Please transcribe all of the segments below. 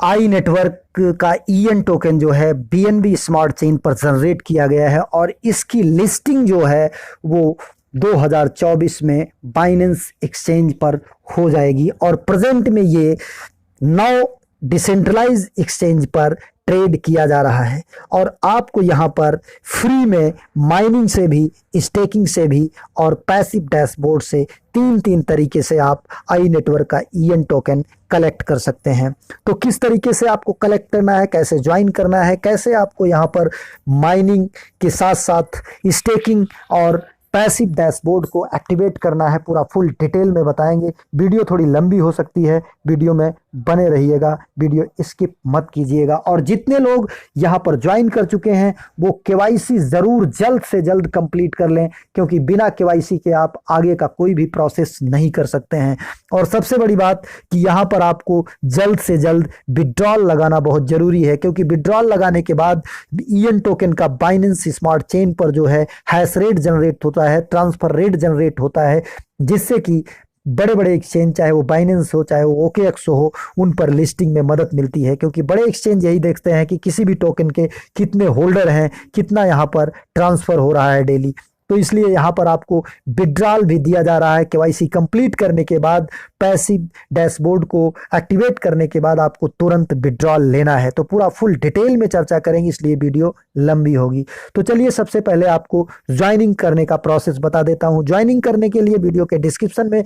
I network का ईएन token जो है बीएनबी स्मार्ट चेन पर जनरेट किया गया है और इसकी लिस्टिंग जो है वो 2024 में बाइनेंस एक्सचेंज पर हो जाएगी और प्रेजेंट में ये 9 डिसेंट्रलाइज एक्सचेंज पर ट्रेड किया जा रहा है और आपको यहाँ पर फ्री में माइनिंग से भी, स्टेकिंग से भी और पैसिव डैशबोर्ड से तीन तरीके से आप आई नेटवर्क का ईएन टोकन कलेक्ट कर सकते हैं। तो किस तरीके से आपको कलेक्ट करना है, कैसे ज्वाइन करना है, कैसे आपको यहाँ पर माइनिंग के साथ साथ स्टेकिंग और पैसिव डैशबोर्ड को एक्टिवेट करना है, पूरा फुल डिटेल में बताएंगे। वीडियो थोड़ी लंबी हो सकती है, वीडियो में बने रहिएगा, वीडियो स्किप मत कीजिएगा। और जितने लोग यहाँ पर ज्वाइन कर चुके हैं वो केवाईसी ज़रूर जल्द से जल्द कंप्लीट कर लें, क्योंकि बिना केवाईसी के आप आगे का कोई भी प्रोसेस नहीं कर सकते हैं। और सबसे बड़ी बात कि यहाँ पर आपको जल्द से जल्द विड्रॉल लगाना बहुत ज़रूरी है, क्योंकि विड्रॉल लगाने के बाद ईएन टोकन का बाइनेंस स्मार्ट चेन पर जो है हैश रेट जनरेट होता है, ट्रांसफर रेट जनरेट होता है, जिससे कि बड़े बड़े एक्सचेंज, चाहे वो बाइनेंस हो, चाहे वो ओकेएक्स हो, उन पर लिस्टिंग में मदद मिलती है। क्योंकि बड़े एक्सचेंज यही देखते हैं कि किसी भी टोकन के कितने होल्डर हैं, कितना यहाँ पर ट्रांसफर हो रहा है डेली। तो इसलिए यहाँ पर आपको विड्रॉल भी दिया जा रहा है। केवाईसी कंप्लीट करने के बाद, पैसिव डैशबोर्ड को एक्टिवेट करने के बाद आपको तुरंत विड्रॉल लेना है। तो पूरा फुल डिटेल में चर्चा करेंगे, इसलिए वीडियो लंबी होगी। तो चलिए सबसे पहले आपको ज्वाइनिंग करने का प्रोसेस बता देता हूँ। ज्वाइनिंग करने के लिए वीडियो के डिस्क्रिप्शन में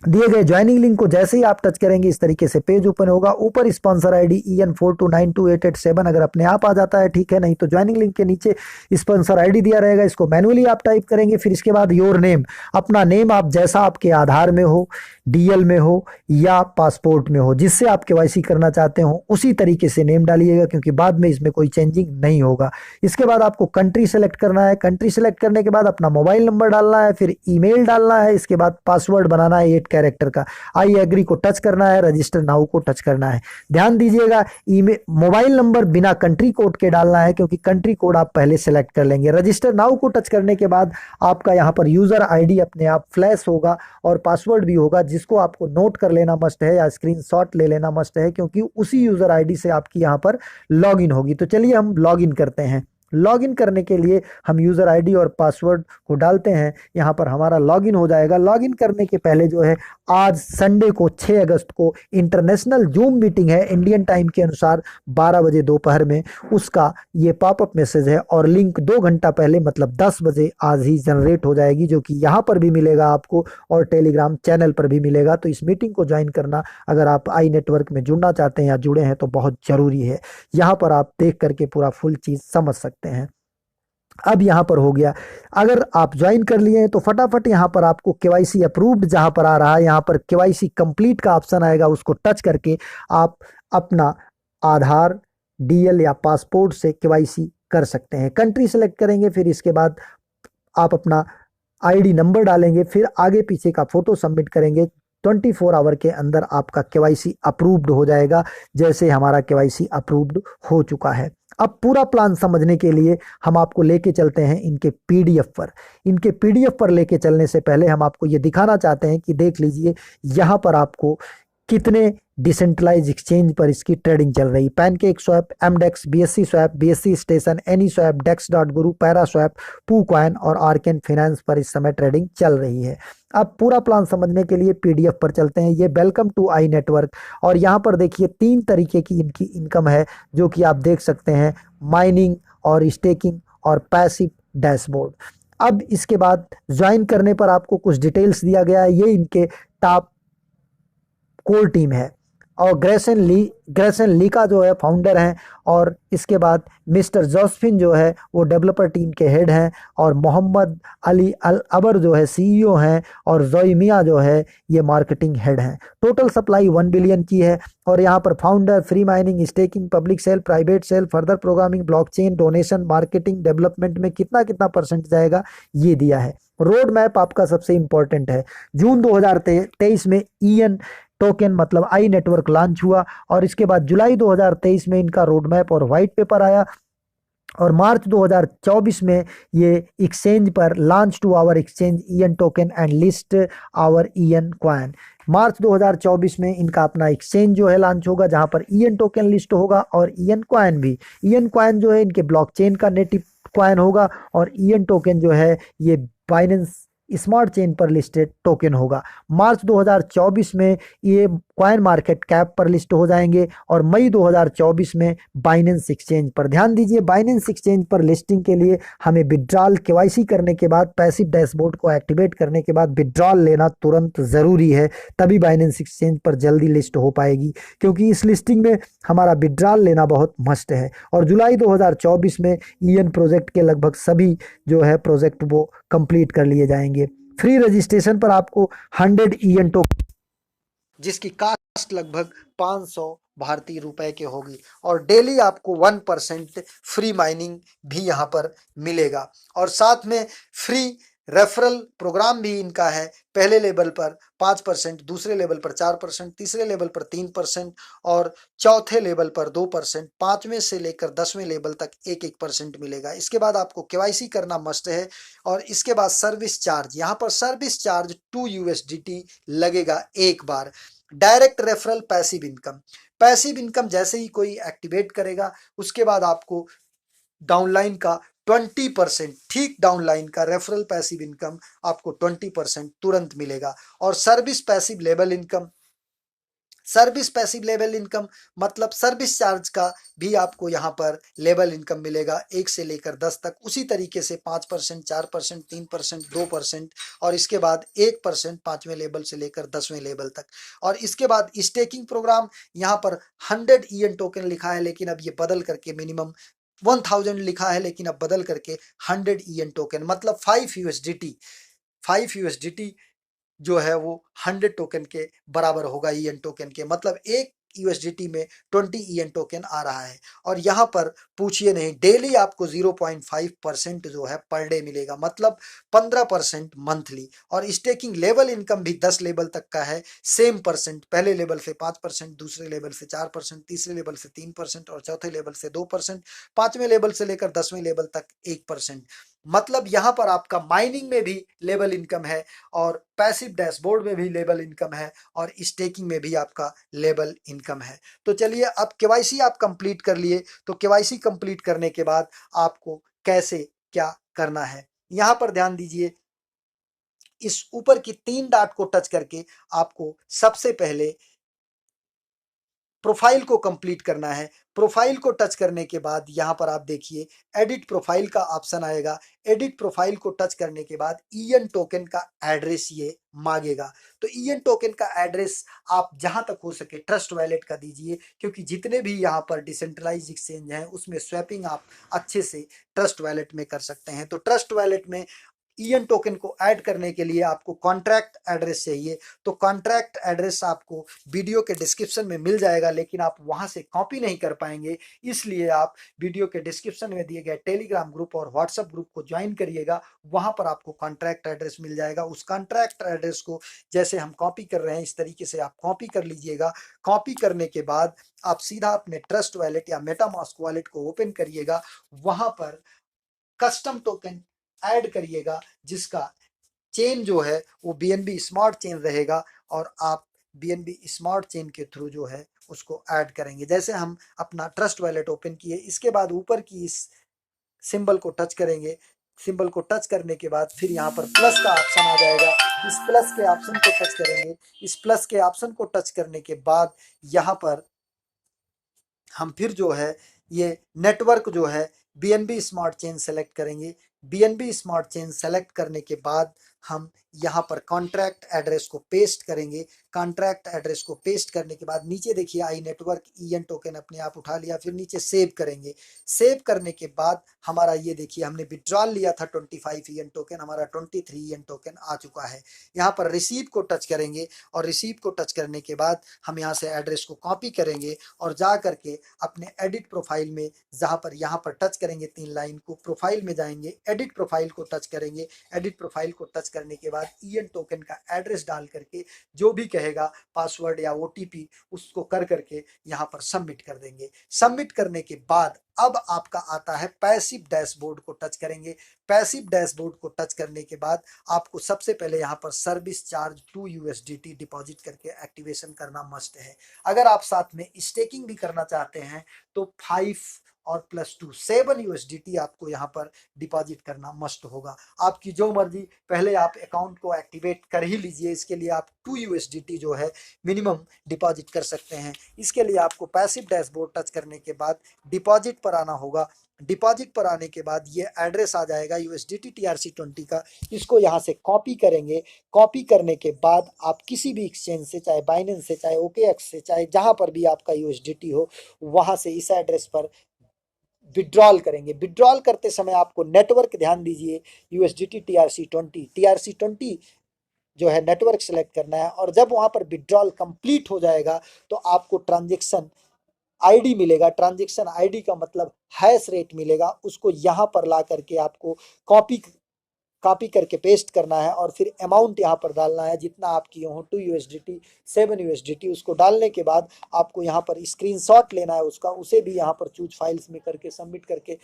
दिए गए ज्वाइनिंग लिंक को जैसे ही आप टच करेंगे इस तरीके से पेज ओपन होगा। ऊपर स्पॉन्सर आईडी EN42928887 अगर अपने आप आ जाता है ठीक है, नहीं तो ज्वाइनिंग लिंक के नीचे स्पॉन्सर आईडी दिया रहेगा, इसको मैनुअली आप टाइप करेंगे। फिर इसके बाद योर नेम, अपना नेम आप जैसा आपके आधार में हो, डीएल में हो या पासपोर्ट में हो, जिससे आप केवाईसी करना चाहते हो उसी तरीके से नेम डालिएगा, क्योंकि बाद में इसमें कोई चेंजिंग नहीं होगा। इसके बाद आपको कंट्री सेलेक्ट करना है। कंट्री सेलेक्ट करने के बाद अपना मोबाइल नंबर डालना है, फिर ईमेल डालना है। इसके बाद पासवर्ड बनाना है 8 कैरेक्टर का। आई एग्री को टच करना है, रजिस्टर नाउ को टच करना है। ध्यान दीजिएगा, ईमेल मोबाइल नंबर बिना कंट्री कोड के डालना है, क्योंकि कंट्री कोड आप पहले सेलेक्ट कर लेंगे। रजिस्टर नाउ को टच करने के बाद आपका यहाँ पर यूजर आईडी अपने आप फ्लैश होगा और पासवर्ड भी होगा, जिसको आपको नोट कर लेना मस्ट है या स्क्रीनशॉट ले लेना मस्ट है, क्योंकि उसी यूजर आईडी से आपकी यहाँ पर लॉगिन होगी। तो चलिए हम लॉगिन करते हैं। लॉगिन करने के लिए हम यूज़र आईडी और पासवर्ड को डालते हैं। यहाँ पर हमारा लॉगिन हो जाएगा। लॉगिन करने के पहले जो है, आज संडे को 6 अगस्त को इंटरनेशनल जूम मीटिंग है इंडियन टाइम के अनुसार 12 बजे दोपहर में। उसका ये पॉपअप मैसेज है और लिंक 2 घंटा पहले मतलब 10 बजे आज ही जनरेट हो जाएगी, जो कि यहाँ पर भी मिलेगा आपको और टेलीग्राम चैनल पर भी मिलेगा। तो इस मीटिंग को ज्वाइन करना, अगर आप आई नेटवर्क में जुड़ना चाहते हैं या जुड़े हैं, तो बहुत ज़रूरी है। यहाँ पर आप देख करके पूरा फुल चीज़ समझ सकते हैं। अब यहाँ पर हो गया, अगर आप ज्वाइन कर लिए हैं तो फटाफट यहाँ पर आपको केवाईसी अप्रूव्ड जहाँ पर आ रहा है, यहाँ पर केवाईसी कंप्लीट का ऑप्शन आएगा, उसको टच करके आप अपना आधार, डीएल या पासपोर्ट से केवाईसी कर सकते हैं। कंट्री सेलेक्ट करेंगे, फिर इसके बाद आप अपना आईडी नंबर डालेंगे, फिर आगे पीछे का फोटो सबमिट करेंगे। 24 आवर के अंदर आपका केवाईसी अप्रूव्ड हो जाएगा, जैसे हमारा केवाईसी अप्रूव्ड हो चुका है। अब पूरा प्लान समझने के लिए हम आपको लेके चलते हैं इनके पीडीएफ पर। इनके पीडीएफ पर लेके चलने से पहले हम आपको ये दिखाना चाहते हैं कि देख लीजिए यहाँ पर आपको कितने डिसेंट्रलाइज एक्सचेंज पर इसकी ट्रेडिंग चल रही। Pancake swap, MDEX, BSC swap, BSC station, any swap, dex guru, para swap, Poocoin और आर्केन फाइनेंस पर इस समय ट्रेडिंग चल रही है। अब पूरा प्लान समझने के लिए पीडीएफ पर चलते हैं। ये वेलकम टू आई नेटवर्क, और यहाँ पर देखिए 3 तरीके की इनकी इनकम है, जो कि आप देख सकते हैं, माइनिंग और स्टेकिंग और पैसिव डैशबोर्ड। अब इसके बाद ज्वाइन करने पर आपको कुछ डिटेल्स दिया गया है। ये इनके टॉप कोर टीम है और ग्रेसन ली का जो है फाउंडर हैं, और इसके बाद मिस्टर जोसेफिन जो है वो डेवलपर टीम के हेड हैं, और मोहम्मद अली अल अबर जो है सीईओ हैं, और जोइमिया जो है ये मार्केटिंग हेड हैं। टोटल सप्लाई 1 बिलियन की है। और यहाँ पर founder, free mining, staking, public sale, private sale, further programming, blockchain, donation, marketing, development में कितना कितना परसेंट जाएगा ये दिया है। रोड मैप आपका सबसे इंपॉर्टेंट है। जून 2023 में ईएन टोकन मतलब आई नेटवर्क लॉन्च हुआ, और इसके बाद जुलाई 2023 में इनका रोड मैप और व्हाइट पेपर आया, और मार्च 2024 में ये एक्सचेंज पर launch to our exchange EN token and list our EN coin. मार्च 2024 में इनका अपना एक्सचेंज जो है लॉन्च होगा, जहां पर ईएन टोकन लिस्ट होगा और ईएन क्वाइन भी। ईएन क्वाइन जो है इनके ब्लॉकचेन का नेटिव क्वाइन होगा और ईएन टोकन जो है ये बाइनेंस स्मार्ट चेन पर लिस्टेड टोकन होगा। मार्च 2024 में ये कॉइन मार्केट कैप पर लिस्ट हो जाएंगे और मई 2024 में बाइनेंस एक्सचेंज पर। ध्यान दीजिए, बाइनेंस एक्सचेंज पर लिस्टिंग के लिए हमें विड्रॉल केवाईसी करने के बाद, पैसिव डैशबोर्ड को एक्टिवेट करने के बाद विड्रॉल लेना तुरंत ज़रूरी है, तभी बाइनेंस एक्सचेंज पर जल्दी लिस्ट हो पाएगी, क्योंकि इस लिस्टिंग में हमारा विड्रॉल लेना बहुत मस्ट है। और जुलाई 2024 में ईएन प्रोजेक्ट के लगभग सभी जो है प्रोजेक्ट वो कंप्लीट कर लिए जाएंगे। फ्री रजिस्ट्रेशन पर आपको 100 ईएन टोकन, जिसकी कास्ट लगभग 500 भारतीय रुपए के होगी, और डेली आपको 1% फ्री माइनिंग भी यहाँ पर मिलेगा। और साथ में फ्री रेफरल प्रोग्राम भी इनका है। पहले लेवल पर 5%, दूसरे लेवल पर 4%, तीसरे लेवल पर 3% और चौथे लेवल पर 2%, पांचवें से लेकर 10वें लेवल तक 1-1% मिलेगा। इसके बाद आपको केवाईसी करना मस्ट है। और इसके बाद सर्विस चार्ज, यहाँ पर सर्विस चार्ज 2 USDT लगेगा एक बार। Direct referral passive income, passive income जैसे ही कोई एक्टिवेट करेगा उसके बाद आपको डाउनलाइन का 20%, ठीक डाउनलाइन का रेफरल पैसिव इनकम आपको 20% तुरंत मिलेगा। और service passive level income, service passive level income मतलब सर्विस चार्ज का भी आपको यहाँ पर लेवल इनकम मिलेगा 1 से लेकर 10 तक, उसी तरीके से 5%, 4%, 3%, 2% और इसके बाद 1% 5वें लेवल से लेकर 10वें लेवल तक। और इसके बाद स्टेकिंग प्रोग्राम, यहाँ पर 100 ईएन टोकन लिखा है, लेकिन अब ये बदल करके मिनिमम 1000 लिखा है, लेकिन अब बदल करके 100 ईएन टोकन मतलब 5 USDT, 5 USDT जो है वो 100 टोकन के बराबर होगा। ईएन टोकन के मतलब 1 यूएसडीटी में 20 ईएन टोकन आ रहा है। और यहाँ पर पूछिए नहीं, डेली आपको 0.5% जो है पर डे मिलेगा, मतलब 15% मंथली। और स्टेकिंग लेवल इनकम भी 10 लेवल तक का है, सेम परसेंट, पहले लेवल से 5%, दूसरे लेवल से 4%, तीसरे लेवल से 3% और चौथे लेवल से 2%, पांचवें लेवल से लेकर 10वें लेवल तक 1%। मतलब यहाँ पर आपका माइनिंग में भी लेवल इनकम है और पैसिव डैशबोर्ड में भी लेवल इनकम है और स्टेकिंग में भी आपका लेवल इनकम है। तो चलिए, अब केवाईसी आप कंप्लीट कर लिए, तो केवाईसी कंप्लीट करने के बाद आपको कैसे क्या करना है, यहाँ पर ध्यान दीजिए। इस ऊपर की 3 डॉट को टच करके आपको सबसे पहले प्रोफाइल को कंप्लीट करना है। प्रोफाइल को टच करने के बाद यहाँ पर आप देखिए एडिट प्रोफाइल का ऑप्शन आएगा। एडिट प्रोफाइल को टच करने के बाद ईएन टोकन का एड्रेस ये मांगेगा। तो ईएन टोकन का एड्रेस आप जहां तक हो सके ट्रस्ट वैलेट का दीजिए, क्योंकि जितने भी यहाँ पर डिसेंट्रलाइज एक्सचेंज हैं उसमें स्वैपिंग आप अच्छे से ट्रस्ट वैलेट में कर सकते हैं। तो ट्रस्ट वैलेट में ईएन टोकन को ऐड करने के लिए आपको कॉन्ट्रैक्ट एड्रेस चाहिए। तो कॉन्ट्रैक्ट एड्रेस आपको वीडियो के डिस्क्रिप्शन में मिल जाएगा, लेकिन आप वहां से कॉपी नहीं कर पाएंगे, इसलिए आप वीडियो के डिस्क्रिप्शन में दिए गए टेलीग्राम ग्रुप और व्हाट्सएप ग्रुप को ज्वाइन करिएगा। वहां पर आपको कॉन्ट्रैक्ट एड्रेस मिल जाएगा। उस कॉन्ट्रैक्ट एड्रेस को जैसे हम कॉपी कर रहे हैं इस तरीके से आप कॉपी कर लीजिएगा। कॉपी करने के बाद आप सीधा अपने ट्रस्ट वैलेट या मेटामास्क वॉलेट को ओपन करिएगा। वहां पर कस्टम टोकन ऐड करिएगा, जिसका चेन जो है वो बीएनबी स्मार्ट चेन रहेगा और आप बीएनबी स्मार्ट चेन के थ्रू जो है उसको ऐड करेंगे। जैसे हम अपना ट्रस्ट वैलेट ओपन किए, इसके बाद ऊपर की इस सिंबल को टच करेंगे। सिंबल को टच करने के बाद फिर यहाँ पर प्लस का ऑप्शन आ जाएगा। इस प्लस के ऑप्शन को टच करेंगे। इस प्लस के ऑप्शन को टच करने के बाद यहाँ पर हम फिर जो है ये नेटवर्क जो है बीएनबी स्मार्ट चेन सेलेक्ट करेंगे। बीएनबी स्मार्ट चेन सेलेक्ट करने के बाद हम यहाँ पर कॉन्ट्रैक्ट एड्रेस को पेस्ट करेंगे। कॉन्ट्रैक्ट एड्रेस को पेस्ट करने के बाद नीचे देखिए आई नेटवर्क ईएन टोकन अपने आप उठा लिया। फिर नीचे सेव करेंगे। सेव करने के बाद हमारा ये देखिए हमने विड्रॉल लिया था 25 ईएन टोकन, हमारा 23 ईएन टोकन आ चुका है। यहाँ पर रिसीव को टच करेंगे और रिसीव को टच करने के बाद हम यहाँ से एड्रेस को कॉपी करेंगे और जा करके अपने एडिट प्रोफाइल में जहाँ पर यहाँ पर टच करेंगे 3 लाइन को, प्रोफाइल में जाएंगे, एडिट प्रोफाइल को टच करेंगे। एडिट प्रोफाइल को टच करने के बाद ईएन टोकन का एड्रेस डाल करके जो भी कहेगा पासवर्ड या ओटीपी उसको कर करके यहाँ पर सबमिट कर देंगे। सबमिट करने के बाद अब आपका आता है पैसिव डैशबोर्ड को टच करेंगे। पैसिव डैशबोर्ड को टच करने के बाद आपको सबसे पहले यहाँ पर सर्विस चार्ज 2 यूएसडीटी डिपॉजिट करके एक्टिवेशन करना मस्ट है। अगर आप साथ में स्टेकिंग भी करना चाहते हैं तो 5 और +2 7 यूएसडीटी आपको यहाँ पर डिपॉजिट करना मस्ट होगा। आपकी जो मर्जी, पहले आप अकाउंट को एक्टिवेट कर ही लीजिए। इसके लिए आप 2 यूएसडीटी जो है मिनिमम डिपॉजिट कर सकते हैं। इसके लिए आपको पैसिव डैशबोर्ड टच करने के बाद डिपॉजिट पर आना होगा। डिपॉजिट पर आने के बाद ये एड्रेस आ जाएगा यूएसडीटी TRC20 का। इसको यहाँ से कॉपी करेंगे। कॉपी करने के बाद आप किसी भी एक्सचेंज से, चाहे बाइनेंस से, चाहे OKX से, चाहे जहां पर भी आपका यूएसडीटी हो, वहां से इस एड्रेस पर विड्रॉल करेंगे। विड्रॉल करते समय आपको नेटवर्क ध्यान दीजिए, यूएसडीटी TRC20 जो है नेटवर्क सेलेक्ट करना है। और जब वहां पर विड्रॉल कंप्लीट हो जाएगा तो आपको ट्रांजेक्शन आईडी मिलेगा। ट्रांजेक्शन आईडी का मतलब हैश रेट मिलेगा। उसको यहां पर ला करके आपको कॉपी कॉपी करके पेस्ट करना है और फिर अमाउंट यहाँ पर डालना है जितना आप किए हो, 2 यूएसडीटी 7 यूएसडीटी। उसको डालने के बाद आपको यहाँ पर स्क्रीनशॉट लेना है उसका, उसे भी यहाँ पर चूज फाइल्स में करके सबमिट करके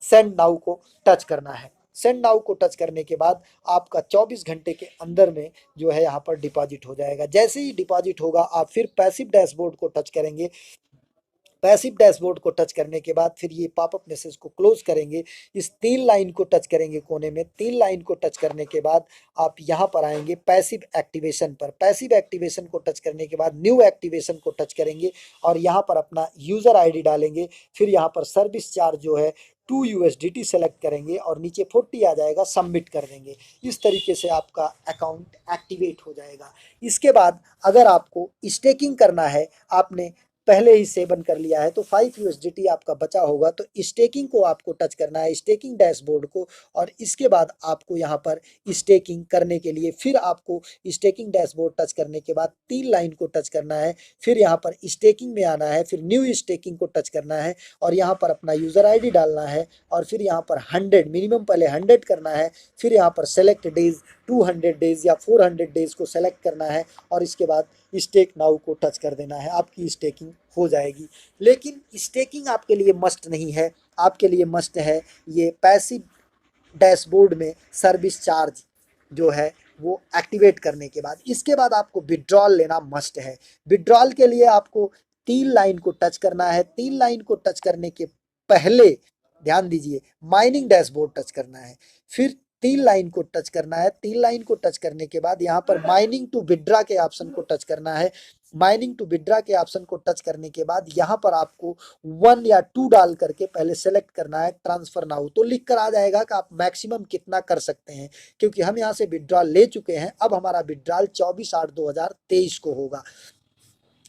सेंड नाउ को टच करना है। सेंड नाउ को टच करने के बाद आपका 24 घंटे के अंदर में जो है यहाँ पर डिपॉजिट हो जाएगा। जैसे ही डिपॉजिट होगा आप फिर पैसिव डैशबोर्ड को टच करेंगे। पैसिव डैशबोर्ड को टच करने के बाद फिर ये पॉपअप मैसेज को क्लोज करेंगे। इस 3 लाइन को टच करेंगे कोने में। 3 लाइन को टच करने के बाद आप यहाँ पर आएंगे पैसिव एक्टिवेशन पर। पैसिव एक्टिवेशन को टच करने के बाद न्यू एक्टिवेशन को टच करेंगे और यहाँ पर अपना यूजर आईडी डालेंगे। फिर यहाँ पर सर्विस चार्ज जो है 2 यूएसडीटी सेलेक्ट करेंगे और नीचे 40 आ जाएगा, सबमिट कर देंगे। इस तरीके से आपका अकाउंट एक्टिवेट हो जाएगा। इसके बाद अगर आपको स्टेकिंग करना है, आपने पहले ही सेवन कर लिया है तो 5 यूएसडीटी आपका बचा होगा, तो स्टेकिंग को आपको टच करना है, स्टेकिंग डैशबोर्ड को। और इसके बाद आपको यहाँ पर स्टेकिंग करने के लिए फिर आपको स्टेकिंग डैशबोर्ड टच करने के बाद 3 लाइन को टच करना है। फिर यहाँ पर स्टेकिंग में आना है, फिर न्यू स्टेकिंग को टच करना है और यहाँ पर अपना यूजर आईडी डालना है और फिर यहाँ पर 100 मिनिमम पहले 100 करना है। फिर यहाँ पर सेलेक्ट डेज 200 डेज या 400 डेज को सेलेक्ट करना है और इसके बाद स्टेक नाउ को टच कर देना है। आपकी स्टेकिंग हो जाएगी। लेकिन स्टेकिंग आपके लिए मस्ट नहीं है, आपके लिए मस्ट है ये पैसिव डैशबोर्ड में सर्विस चार्ज जो है वो एक्टिवेट करने के बाद। इसके बाद आपको विड्रॉल लेना मस्ट है। विड्रॉल के लिए आपको 3 लाइन को टच करना है। 3 लाइन को टच करने के पहले ध्यान दीजिए माइनिंग डैशबोर्ड टच करना है। फिर 3 लाइन को टच करना है। 3 लाइन को टच करने के बाद यहाँ पर माइनिंग टू विड्रा के ऑप्शन को टच करना है। माइनिंग टू विड्रा के ऑप्शन को टच करने के बाद यहाँ पर आपको 1 या 2 डाल करके पहले सेलेक्ट करना है ट्रांसफर नाउ। तो लिख कर आ जाएगा कि आप मैक्सिमम कितना कर सकते हैं, क्योंकि हम यहाँ से विड्रॉल ले चुके हैं। अब हमारा विड्रॉल 24/8/2023 को होगा,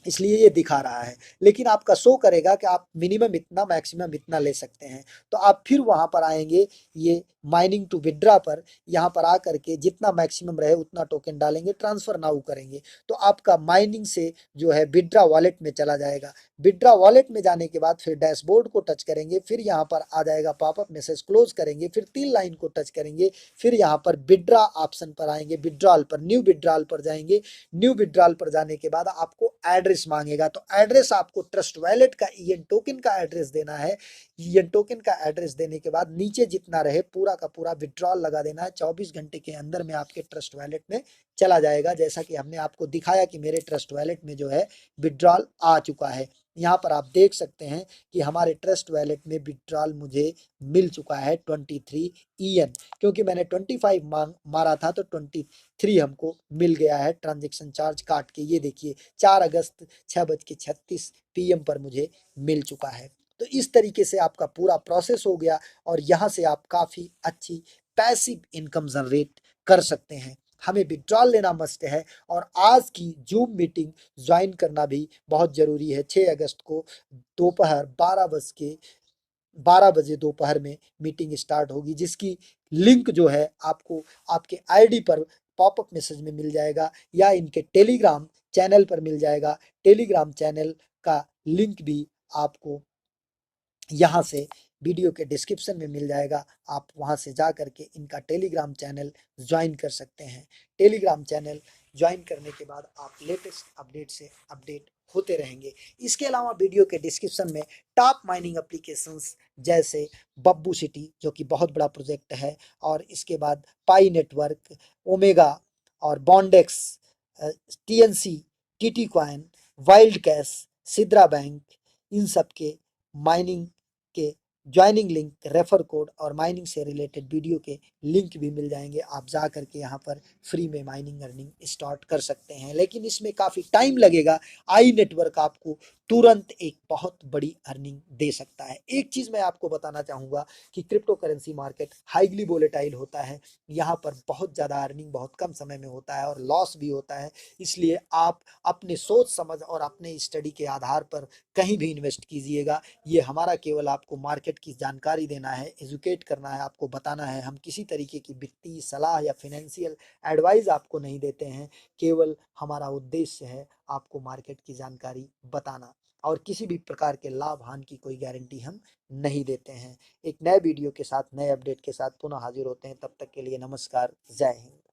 इसलिए ये दिखा रहा है। लेकिन आपका शो करेगा कि आप मिनिमम इतना मैक्सिमम इतना ले सकते हैं। तो आप फिर वहां पर आएंगे ये माइनिंग टू विड्रा पर। यहाँ पर आकर के जितना मैक्सिमम रहे उतना टोकन डालेंगे, ट्रांसफर नाउ करेंगे तो आपका माइनिंग से जो है विड्रा वॉलेट में चला जाएगा। विड्रा वॉलेट में जाने के बाद फिर डैशबोर्ड को टच करेंगे। फिर यहाँ पर आ जाएगा पॉपअप मैसेज, क्लोज करेंगे। फिर 3 लाइन को टच करेंगे। फिर यहाँ पर विड्रा ऑप्शन पर आएंगे, विड्रॉल पर, न्यू विड्रॉल पर जाएंगे। न्यू विड्रॉल पर जाने के बाद आपको एड्रेस मांगेगा, तो एड्रेस आपको ट्रस्ट वैलेट का ईएन टोकन का एड्रेस देना है। ईएन टोकन का एड्रेस देने के बाद नीचे जितना रहे पूरा का पूरा विड्रॉल लगा देना है। 24 घंटे के अंदर में आपके ट्रस्ट वैलेट में चला जाएगा। जैसा कि हमने आपको दिखाया कि मेरे ट्रस्ट वैलेट में जो है विड्रॉल आ चुका है। यहाँ पर आप देख सकते हैं कि हमारे ट्रस्ट वैलेट में विड्रॉल मुझे मिल चुका है 23 ईएन, क्योंकि मैंने 25 मारा था तो 23 हमको मिल गया है ट्रांजेक्शन चार्ज काट के। ये देखिए 4 अगस्त 6:36 PM पर मुझे मिल चुका है। तो इस तरीके से आपका पूरा प्रोसेस हो गया और यहाँ से आप काफ़ी अच्छी पैसिव इनकम जनरेट कर सकते हैं। हमें विड्रॉल लेना मस्ट है और आज की जूम मीटिंग ज्वाइन करना भी बहुत ज़रूरी है। 6 अगस्त को दोपहर 12 बजे दोपहर में मीटिंग स्टार्ट होगी, जिसकी लिंक जो है आपको आपके आईडी पर पॉपअप मैसेज में मिल जाएगा या इनके टेलीग्राम चैनल पर मिल जाएगा। टेलीग्राम चैनल का लिंक भी आपको यहाँ से वीडियो के डिस्क्रिप्शन में मिल जाएगा। आप वहाँ से जा करके इनका टेलीग्राम चैनल ज्वाइन कर सकते हैं। टेलीग्राम चैनल ज्वाइन करने के बाद आप लेटेस्ट अपडेट से अपडेट होते रहेंगे। इसके अलावा वीडियो के डिस्क्रिप्शन में टॉप माइनिंग एप्लीकेशंस जैसे बब्बू सिटी जो कि बहुत बड़ा प्रोजेक्ट है, और इसके बाद पाई नेटवर्क, ओमेगा और Bondex, TNC, TT coin, wild cash, Sidra bank, इन सब के माइनिंग के ज्वाइनिंग लिंक, रेफर कोड और माइनिंग से रिलेटेड वीडियो के लिंक भी मिल जाएंगे। आप जा करके यहाँ पर फ्री में माइनिंग अर्निंग स्टार्ट कर सकते हैं, लेकिन इसमें काफ़ी टाइम लगेगा। आई नेटवर्क आपको तुरंत एक बहुत बड़ी अर्निंग दे सकता है। एक चीज़ मैं आपको बताना चाहूँगा कि crypto currency market highly volatile होता है। यहाँ पर बहुत ज़्यादा अर्निंग बहुत कम समय में होता है और लॉस भी होता है। इसलिए आप अपने सोच समझ और अपने स्टडी के आधार पर कहीं भी इन्वेस्ट कीजिएगा। ये हमारा केवल आपको मार्केट की जानकारी देना है, एजुकेट करना है, आपको बताना है। हम किसी तरीके की वित्तीय सलाह या फिनेंशियल एडवाइस आपको नहीं देते हैं। केवल हमारा उद्देश्य है आपको मार्केट की जानकारी बताना, और किसी भी प्रकार के लाभ हानि की कोई गारंटी हम नहीं देते हैं। एक नए वीडियो के साथ, नए अपडेट के साथ पुनः हाजिर होते हैं। तब तक के लिए नमस्कार, जय हिंद।